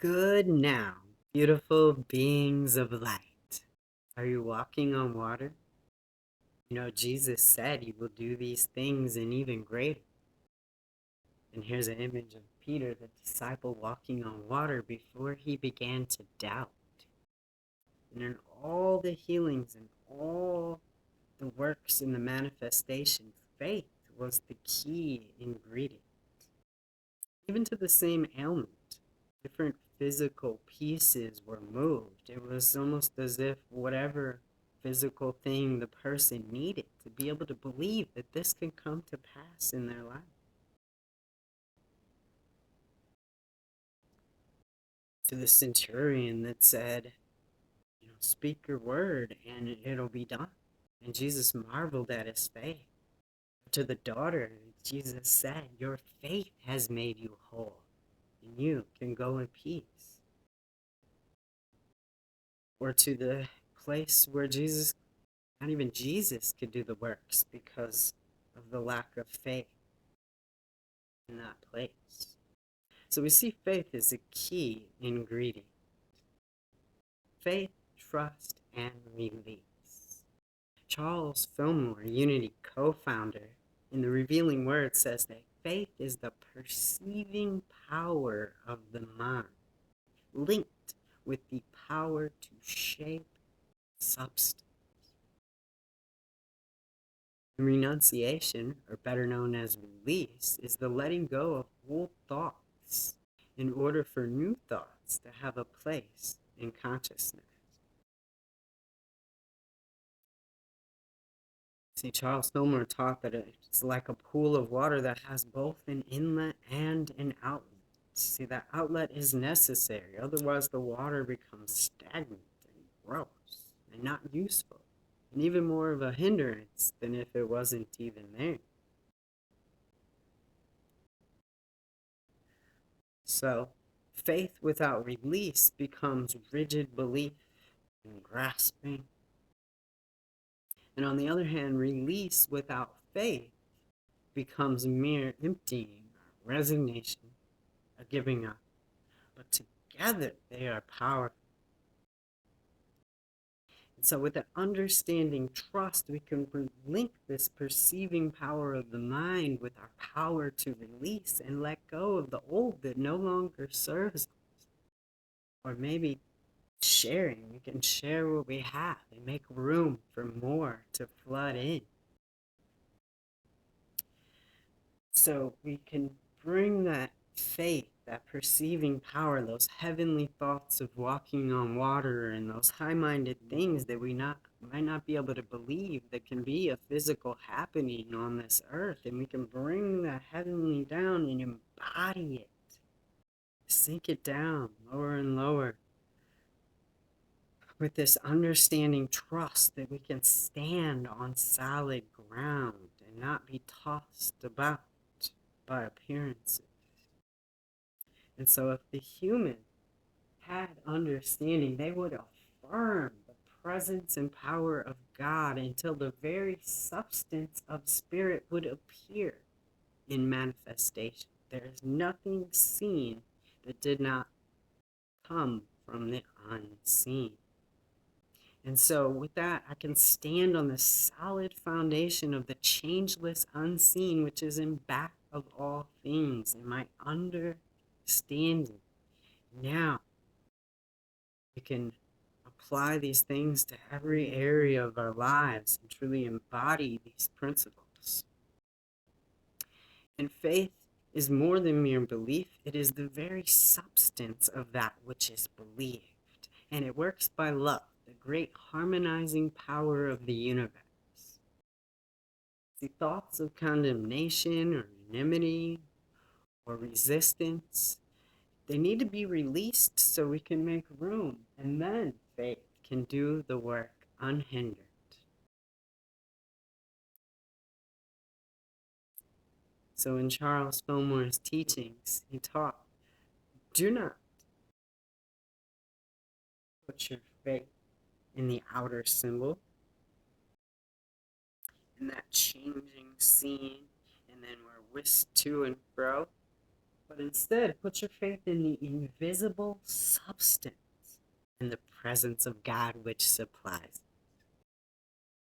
Good now, beautiful beings of light. Are you walking on water? Jesus said he will do these things and even greater. And here's an image of Peter, the disciple, walking on water before he began to doubt. And in all the healings and all the works and the manifestation, faith was the key ingredient. Even to the same ailment, different physical pieces were moved. It was almost as if whatever physical thing the person needed to be able to believe that this can come to pass in their life. To the centurion that said, speak your word and it'll be done. And Jesus marveled at his faith. To the daughter, Jesus said, your faith has made you whole, and you can go in peace. Or to the place where not even Jesus could do the works because of the lack of faith in that place. So we see faith as a key ingredient. Faith, trust, and release. Charles Fillmore, Unity co-founder, in the Revealing Word says that faith is the perceiving power of the mind, linked with the power to shape substance. Renunciation, or better known as release, is the letting go of old thoughts in order for new thoughts to have a place in consciousness. See, Charles Fillmore taught that it's like a pool of water that has both an inlet and an outlet. See, that outlet is necessary, otherwise the water becomes stagnant and gross and not useful, and even more of a hindrance than if it wasn't even there. So, faith without release becomes rigid belief and grasping. And on the other hand, release without faith becomes mere emptying, resignation, or giving up. But together they are powerful. And so with an understanding trust, we can link this perceiving power of the mind with our power to release and let go of the old that no longer serves us. Or maybe sharing, we can share what we have and make room for more to flood in. So we can bring that faith, that perceiving power, those heavenly thoughts of walking on water and those high-minded things that we might not be able to believe that can be a physical happening on this earth, and we can bring that heavenly down and embody it, sink it down lower and lower, with this understanding trust that we can stand on solid ground and not be tossed about by appearances. And so if the human had understanding, they would affirm the presence and power of God until the very substance of spirit would appear in manifestation. There is nothing seen that did not come from the unseen. And so with that, I can stand on the solid foundation of the changeless unseen, which is in back of all things, and my understanding. Now, we can apply these things to every area of our lives and truly embody these principles. And faith is more than mere belief. It is the very substance of that which is believed. And it works by love, the great harmonizing power of the universe. The thoughts of condemnation or enmity or resistance, they need to be released so we can make room, and then faith can do the work unhindered. So in Charles Fillmore's teachings, he taught, do not put your faith in the outer symbol, in that changing scene, and then we're whisked to and fro. but instead put your faith in the invisible substance, in the presence of God which supplies